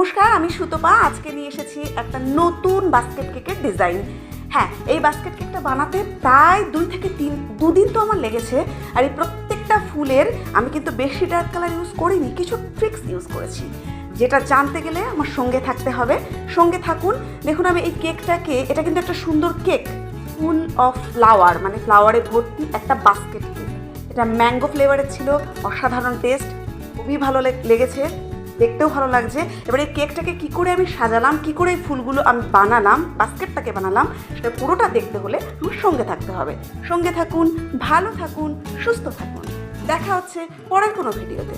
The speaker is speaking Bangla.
নমস্কার, আমি সুতপা। আজকে নিয়ে এসেছি একটা নতুন বাস্কেট কেকের ডিজাইন। হ্যাঁ, এই বাস্কেট কেকটা বানাতে প্রায় 2 থেকে 2 দিন তো আমার লেগেছে। আর এই প্রত্যেকটা ফুলের আমি কিন্তু বেশি ডার্ক কালার ইউজ করিনি, কিছু ট্রিক্স ইউজ করেছি। যেটা জানতে গেলে আমার সঙ্গে থাকতে হবে, সঙ্গে থাকুন। দেখুন আমি এই কেকটাকে, এটা কিন্তু একটা সুন্দর কেক, ফুল অফ ফ্লাওয়ার, মানে ফ্লাওয়ারে ভর্তি একটা বাস্কেট কেক। এটা ম্যাঙ্গো ফ্লেভারের ছিল, অসাধারণ টেস্ট, খুবই ভালো লেগেছে, দেখতেও ভালো লাগছে। এবার এই কেকটাকে কী করে আমি সাজালাম, কী করে এই ফুলগুলো আমি বানালাম, বাস্কেটটাকে বানালাম, সেটা পুরোটা দেখতে হলে আমার সঙ্গে থাকতে হবে। সঙ্গে থাকুন, ভালো থাকুন, সুস্থ থাকুন। দেখা হচ্ছে পরের কোনো ভিডিওতে।